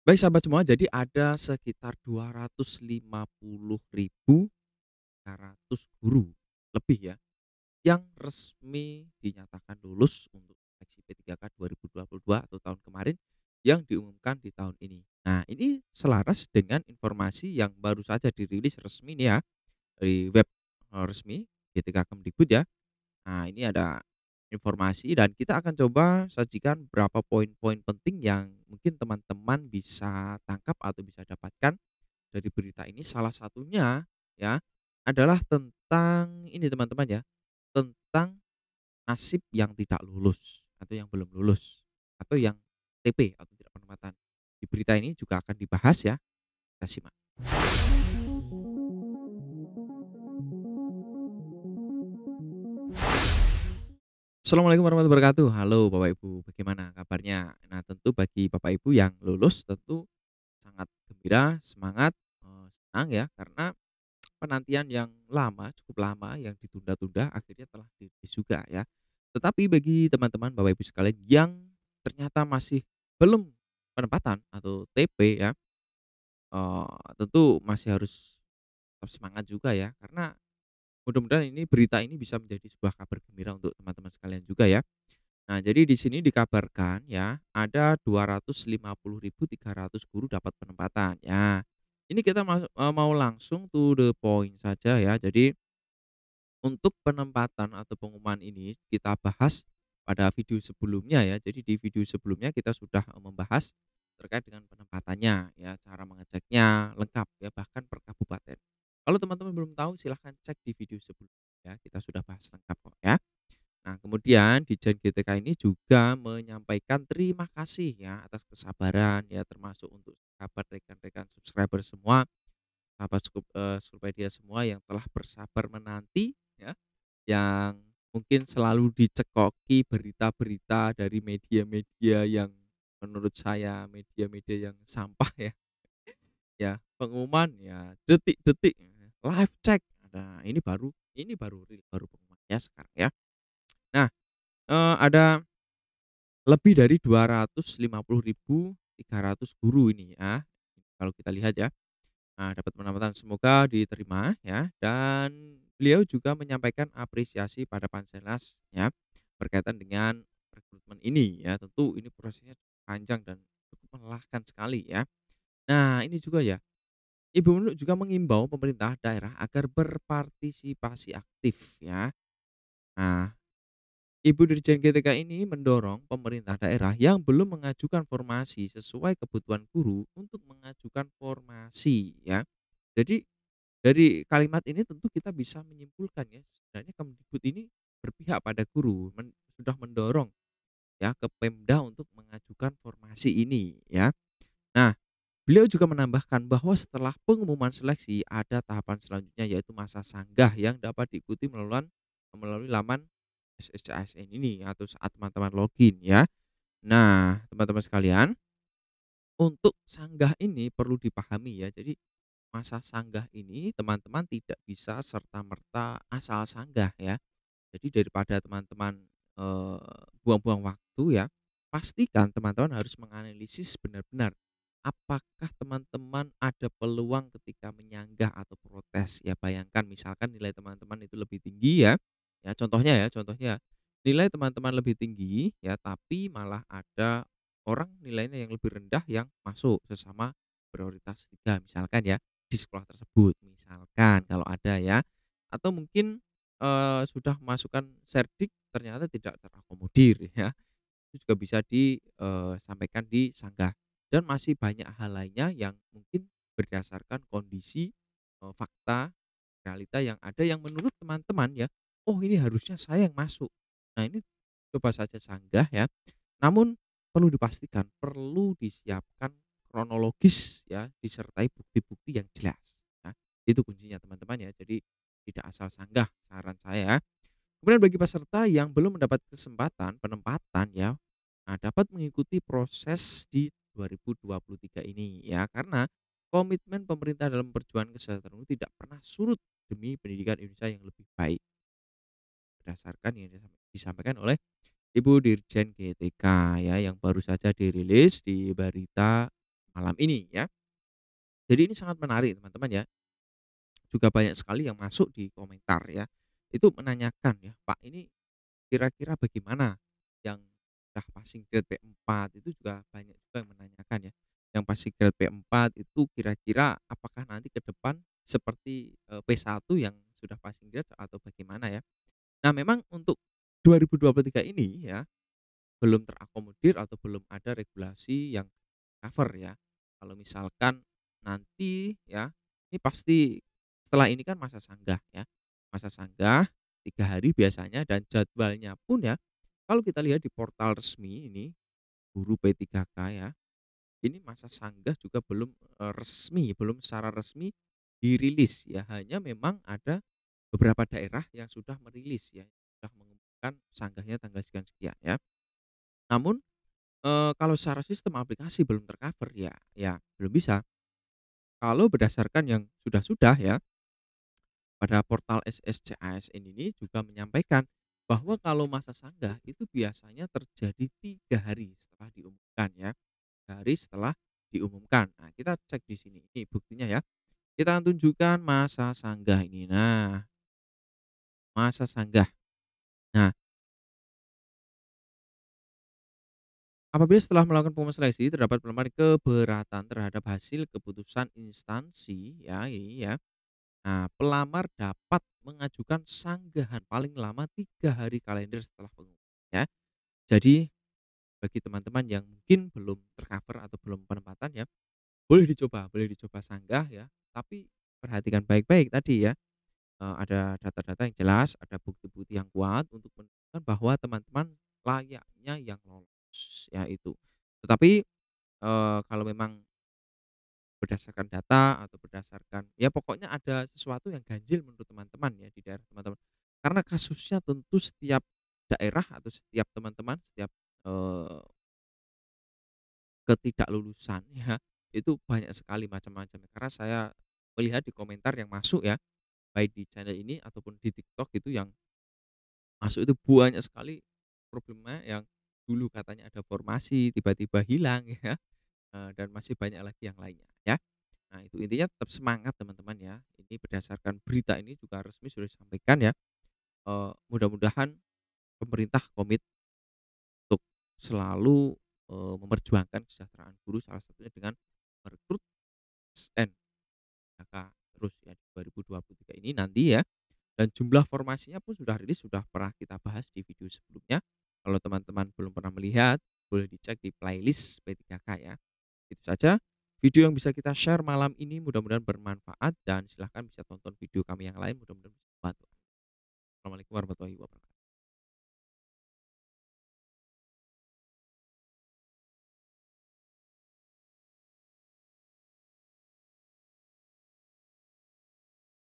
Baik sahabat semua, jadi ada sekitar 250.300 guru lebih ya, yang resmi dinyatakan lulus untuk seleksi P3K 2022 atau tahun kemarin yang diumumkan di tahun ini. Nah, ini selaras dengan informasi yang baru saja dirilis resmi nih ya, dari web resmi GTK Kemdikbud ya. Nah, ini ada informasi dan kita akan coba sajikan beberapa poin-poin penting yang mungkin teman-teman bisa tangkap atau bisa dapatkan dari berita ini. Salah satunya ya adalah tentang ini teman-teman ya, tentang nasib yang tidak lulus atau yang belum lulus atau yang TP atau tidak penempatan. Di berita ini juga akan dibahas ya, kita simak. Assalamualaikum warahmatullahi wabarakatuh. Halo Bapak Ibu, bagaimana kabarnya? Nah, tentu bagi Bapak Ibu yang lulus tentu sangat gembira, semangat, senang ya karena penantian yang lama, cukup lama yang ditunda-tunda akhirnya telah dirilis juga ya. Tetapi bagi teman-teman Bapak Ibu sekalian yang ternyata masih belum penempatan atau TP ya, tentu masih harus tetap semangat juga ya karena mudah-mudahan ini berita ini bisa menjadi sebuah kabar gembira untuk teman-teman sekalian juga ya. Nah, jadi di sini dikabarkan ya, ada 250.300 guru dapat penempatan. Ya, ini kita mau langsung to the point saja ya. Jadi untuk penempatan atau pengumuman ini kita bahas pada video sebelumnya ya. Jadi di video sebelumnya kita sudah membahas terkait dengan penempatannya ya, cara mengeceknya lengkap ya, bahkan per kabupaten. Kalau teman-teman belum tahu silahkan cek di video sebelumnya ya, kita sudah bahas lengkap kok ya. Nah, kemudian Ditjen GTK ini juga menyampaikan terima kasih ya atas kesabaran ya, termasuk untuk sahabat rekan-rekan subscriber semua, sahabat Skupedia semua yang telah bersabar menanti ya, yang mungkin selalu dicekoki berita-berita dari media-media yang menurut saya media-media yang sampah ya. Ya, pengumuman ya detik-detik, live check. Nah, ini baru real, baru pengumuman ya sekarang ya. Nah, ada lebih dari 250.300 guru ini ya, kalau kita lihat ya. Nah, dapat penempatan semoga diterima ya, dan beliau juga menyampaikan apresiasi pada Panselnas ya, berkaitan dengan rekrutmen ini ya. Tentu ini prosesnya panjang dan cukup melelahkan sekali ya. Nah, ini juga ya, Ibu Menlu juga mengimbau pemerintah daerah agar berpartisipasi aktif ya. Nah, Ibu Dirjen GTK ini mendorong pemerintah daerah yang belum mengajukan formasi sesuai kebutuhan guru untuk mengajukan formasi ya. Jadi dari kalimat ini tentu kita bisa menyimpulkan ya, sebenarnya Kemdikbud ini berpihak pada guru, sudah mendorong ya ke Pemda untuk mengajukan formasi ini ya. Nah, beliau juga menambahkan bahwa setelah pengumuman seleksi ada tahapan selanjutnya yaitu masa sanggah yang dapat diikuti melalui laman SSCASN ini atau saat teman-teman login ya. Nah, teman-teman sekalian, untuk sanggah ini perlu dipahami ya. Jadi masa sanggah ini teman-teman tidak bisa serta-merta asal sanggah ya. Jadi daripada teman-teman buang-buang waktu ya, pastikan teman-teman harus menganalisis benar-benar apakah teman-teman ada peluang ketika menyanggah atau protes. Ya bayangkan misalkan nilai teman-teman itu lebih tinggi ya. Ya contohnya nilai teman-teman lebih tinggi ya, tapi malah ada orang nilainya yang lebih rendah yang masuk sesama prioritas 3 misalkan ya, di sekolah tersebut misalkan kalau ada ya. Atau mungkin sudah masukkan serdik ternyata tidak terakomodir ya, itu juga bisa disampaikan di sanggah. Dan masih banyak hal lainnya yang mungkin berdasarkan kondisi, fakta, realita yang ada yang menurut teman-teman ya, "Oh ini harusnya saya yang masuk." Nah ini coba saja sanggah ya, namun perlu dipastikan, perlu disiapkan kronologis ya, disertai bukti-bukti yang jelas ya. Itu kuncinya teman-teman ya, jadi tidak asal sanggah saran saya. Kemudian bagi peserta yang belum mendapat kesempatan penempatan ya, nah dapat mengikuti proses di 2023 ini ya, karena komitmen pemerintah dalam perjuangan kesejahteraan itu tidak pernah surut demi pendidikan Indonesia yang lebih baik, berdasarkan yang disampaikan oleh Ibu Dirjen GTK ya, yang baru saja dirilis di berita malam ini ya. Jadi ini sangat menarik teman-teman ya, juga banyak sekali yang masuk di komentar ya, itu menanyakan ya, "Pak ini kira-kira bagaimana yang udah passing grade P4?" Itu juga banyak juga yang menanyakan ya, yang passing grade P4 itu kira-kira apakah nanti ke depan seperti, P1 yang sudah passing grade atau bagaimana ya. Nah memang untuk 2023 ini ya, belum terakomodir atau belum ada regulasi yang cover ya. Kalau misalkan nanti ya, ini pasti setelah ini kan masa sanggah ya. Masa sanggah 3 hari biasanya dan jadwalnya pun ya, kalau kita lihat di portal resmi ini, Guru P3K ya, ini masa sanggah juga belum, resmi, belum secara resmi dirilis ya. Hanya memang ada beberapa daerah yang sudah merilis ya, sudah mengumumkan sanggahnya tanggal sekian-sekian ya. Namun kalau secara sistem aplikasi belum tercover ya belum bisa. Kalau berdasarkan yang sudah-sudah ya, pada portal SSCASN ini juga menyampaikan bahwa kalau masa sanggah itu biasanya terjadi 3 hari setelah diumumkan ya, 3 hari setelah diumumkan. Nah, kita cek di sini, ini buktinya ya. Kita tunjukkan masa sanggah ini. Nah, masa sanggah. Nah, apabila setelah melakukan pengujian seleksi terdapat pelemahan keberatan terhadap hasil keputusan instansi ya ini ya. Nah, pelamar dapat mengajukan sanggahan paling lama 3 hari kalender setelah pengumuman ya. Jadi bagi teman-teman yang mungkin belum tercover atau belum penempatan ya, boleh dicoba sanggah ya. Tapi perhatikan baik-baik tadi ya, ada data-data yang jelas, ada bukti-bukti yang kuat untuk menunjukkan bahwa teman-teman layaknya yang lolos ya itu. Tetapi, kalau memang berdasarkan data atau berdasarkan ya pokoknya ada sesuatu yang ganjil menurut teman-teman ya di daerah teman-teman. Karena kasusnya tentu setiap daerah atau setiap teman-teman, setiap, eee, ketidaklulusan ya, itu banyak sekali macam-macam. Karena saya melihat di komentar yang masuk ya, baik di channel ini ataupun di TikTok itu yang masuk itu banyak sekali problema yang dulu katanya ada formasi, tiba-tiba hilang ya, dan masih banyak lagi yang lainnya ya. Nah, itu intinya tetap semangat teman-teman ya. Ini berdasarkan berita ini juga resmi sudah disampaikan ya. Mudah-mudahan pemerintah komit untuk selalu, memperjuangkan kesejahteraan guru salah satunya dengan merekrut ASN Kakak terus ya di 2023 ini nanti ya. Dan jumlah formasinya pun sudah rilis, sudah pernah kita bahas di video sebelumnya. Kalau teman-teman belum pernah melihat, boleh dicek di playlist P3K ya. Itu saja video yang bisa kita share malam ini, mudah-mudahan bermanfaat dan silahkan bisa tonton video kami yang lain, mudah-mudahan bisa membantu. Assalamualaikum warahmatullahi wabarakatuh.